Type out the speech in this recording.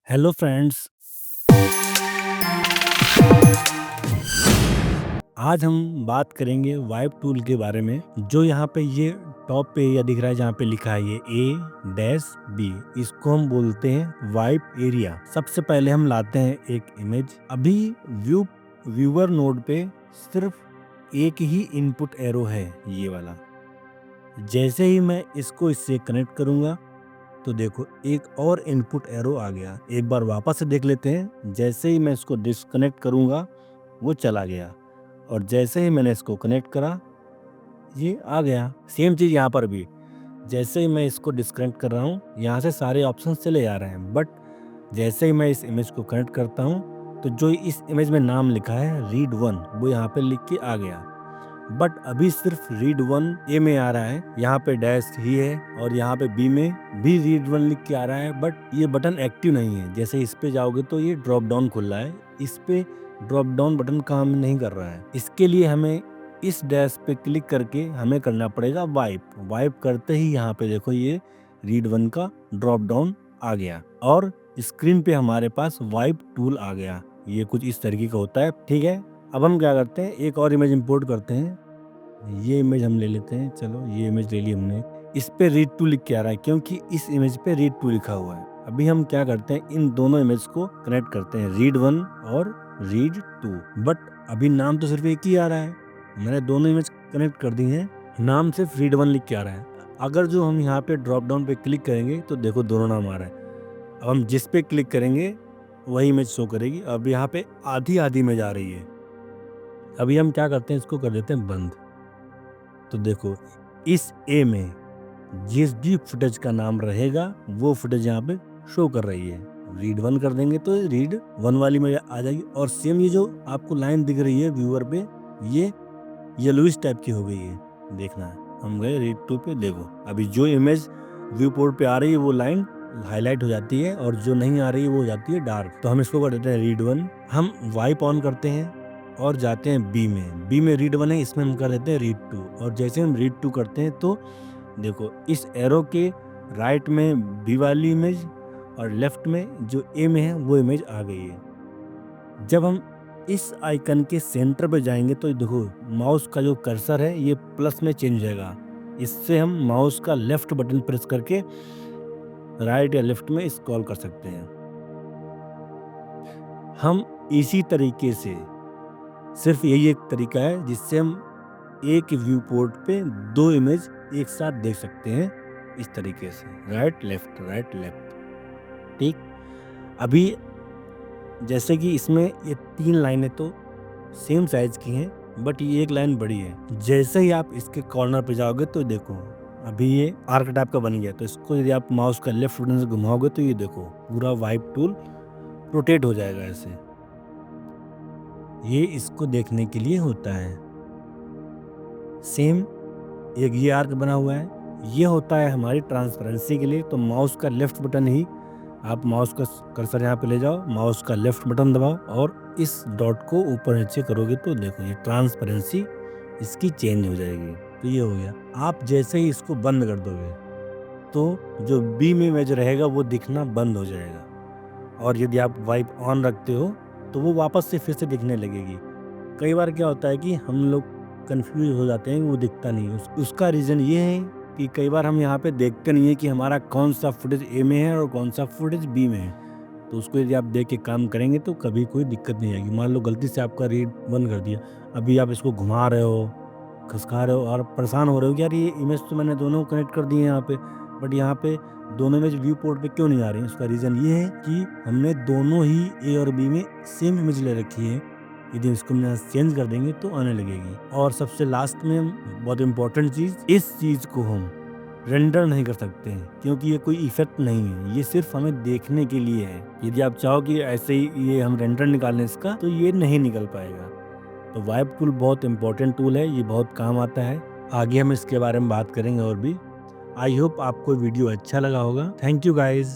Hello friends. आज हम बात करेंगे वाइप टूल के बारे में। जो यहाँ पे ये टॉप पे या दिख रहा है, जहाँ पे लिखा है ये A-B, इसको हम बोलते हैं वाइप एरिया। सबसे पहले हम लाते हैं एक इमेज। अभी व्यूअर नोड पे सिर्फ एक ही इनपुट एरो है, ये वाला। जैसे ही मैं इसको इससे कनेक्ट करूंगा तो देखो एक और इनपुट एरो आ गया। एक बार वापस से देख लेते हैं। जैसे ही मैं इसको डिस्कनेक्ट करूंगा वो चला गया, और जैसे ही मैंने इसको कनेक्ट करा ये आ गया। सेम चीज़ यहाँ पर भी, जैसे ही मैं इसको डिस्कनेक्ट कर रहा हूँ यहाँ से सारे ऑप्शन चले जा रहे हैं, बट जैसे ही मैं इस इमेज को कनेक्ट करता हूँ तो जो इस इमेज में नाम लिखा है रीड वन, वो यहाँ पे लिख के आ गया। बट अभी सिर्फ रीड वन ए में आ रहा है, यहाँ पे डैश ही है, और यहाँ पे बी में भी रीड वन लिख के आ रहा है, बट ये बटन एक्टिव नहीं है। जैसे इस पे जाओगे तो ये ड्रॉप डाउन खुल रहा है, इस पे ड्रॉप डाउन बटन काम नहीं कर रहा है। इसके लिए हमें इस डैश पे क्लिक करके हमें करना पड़ेगा वाइप करते ही यहाँ पे देखो ये रीड वन का ड्रॉप डाउन आ गया, और स्क्रीन पे हमारे पास वाइप टूल आ गया। ये कुछ इस तरीके का होता है। ठीक है, अब हम क्या करते हैं, एक और इमेज इंपोर्ट करते हैं। ये इमेज हम ले लेते हैं। चलो ये इमेज ले ली हमने। इस पे रीड टू लिख के आ रहा है क्योंकि इस इमेज पे रीड टू लिखा हुआ है। अभी हम क्या करते हैं, इन दोनों इमेज को कनेक्ट करते हैं, रीड वन और रीड टू। बट अभी नाम तो सिर्फ एक ही आ रहा है। मैंने दोनों इमेज कनेक्ट कर दी हैं, नाम सिर्फ रीड वन लिख के आ रहा है। अगर जो हम यहाँ पे ड्रॉप डाउन पे क्लिक करेंगे तो देखो दोनों नाम आ रहा है। अब हम जिस पे क्लिक करेंगे वही इमेज शो करेगी। अब यहाँ पे आधी इमेज आ रही है। अभी हम क्या करते हैं, इसको कर देते हैं बंद। तो देखो इस ए में जिस भी फुटेज का नाम रहेगा वो फुटेज यहाँ पे शो कर रही है। रीड वन कर देंगे तो रीड वन वाली में आ जाएगी। और सेम ये जो आपको लाइन दिख रही है व्यूअर पे, ये येलोइश टाइप की हो गई है। देखना है, हम गए रीड टू पे, देखो अभी जो इमेज व्यू पोर्ट पे आ रही है वो लाइन हाईलाइट हो जाती है, और जो नहीं आ रही है वो हो जाती है डार्क। तो हम इसको कर देते हैं रीड वन। हम वाइप ऑन करते हैं और जाते हैं बी में रीड वन है, इसमें हम कर देते हैं रीड टू। और जैसे हम रीड टू करते हैं तो देखो इस एरो के राइट में बी वाली इमेज और लेफ्ट में जो ए में है वो इमेज आ गई है। जब हम इस आइकन के सेंटर पे जाएंगे तो देखो माउस का जो कर्सर है ये प्लस में चेंज हो जाएगा। इससे हम माउस का लेफ्ट बटन प्रेस करके राइट या लेफ्ट में स्क्रॉल कर सकते हैं। हम इसी तरीके से, सिर्फ यही एक तरीका है जिससे हम एक व्यू पोर्ट पे दो इमेज एक साथ देख सकते हैं, इस तरीके से राइट लेफ्ट। ठीक, अभी जैसे कि इसमें ये तीन लाइनें तो सेम साइज की हैं, बट ये एक लाइन बड़ी है। जैसे ही आप इसके कॉर्नर पे जाओगे तो देखो अभी ये आर्क टाइप का बन गया। तो इसको यदि आप माउस का लेफ्ट बटन से घुमाओगे तो ये देखो पूरा वाइप टूल रोटेट हो जाएगा ऐसे। ये इसको देखने के लिए होता है। सेम एक ये आर्क बना हुआ है, ये होता है हमारी ट्रांसपेरेंसी के लिए। तो माउस का लेफ्ट बटन ही, आप माउस का कर्सर यहाँ पे ले जाओ, माउस का लेफ्ट बटन दबाओ और इस डॉट को ऊपर नीचे करोगे तो देखो ये ट्रांसपेरेंसी इसकी चेंज हो जाएगी। तो ये हो गया। आप जैसे ही इसको बंद कर दोगे तो जो बी में इमेज रहेगा वो दिखना बंद हो जाएगा, और यदि आप वाइप ऑन रखते हो तो वो वापस से फिर से दिखने लगेगी। कई बार क्या होता है कि हम लोग कंफ्यूज हो जाते हैं, वो दिखता नहीं। उसका रीज़न ये है कि कई बार हम यहाँ पे देखते नहीं है कि हमारा कौन सा फुटेज ए में है और कौन सा फुटेज बी में है। तो उसको यदि आप देख के काम करेंगे तो कभी कोई दिक्कत नहीं आएगी। मान लो गलती से आपका रीड बंद कर दिया, अभी आप इसको घुमा रहे हो, खसका रहे हो और परेशान हो रहे हो कि यार ये इमेज तो मैंने दोनों कनेक्ट कर दिए यहाँ पे, बट यहाँ पे दोनों इमेज व्यू पोर्ट पे क्यों नहीं आ रही है। उसका रीज़न ये है कि हमने दोनों ही ए और बी में सेम इमेज ले रखी है। यदि इसको हम चेंज कर देंगे तो आने लगेगी। और सबसे लास्ट में हम, बहुत इंपॉर्टेंट चीज़, इस चीज़ को हम रेंडर नहीं कर सकते हैं क्योंकि ये कोई इफेक्ट नहीं है, ये सिर्फ हमें देखने के लिए है। यदि आप चाहो कि ऐसे ही ये हम रेंडर निकालें इसका, तो ये नहीं निकल पाएगा। तो वाइप टूल बहुत इंपॉर्टेंट टूल है, ये बहुत काम आता है। आगे हम इसके बारे में बात करेंगे और भी। आई होप आपको वीडियो अच्छा लगा होगा। Thank you guys.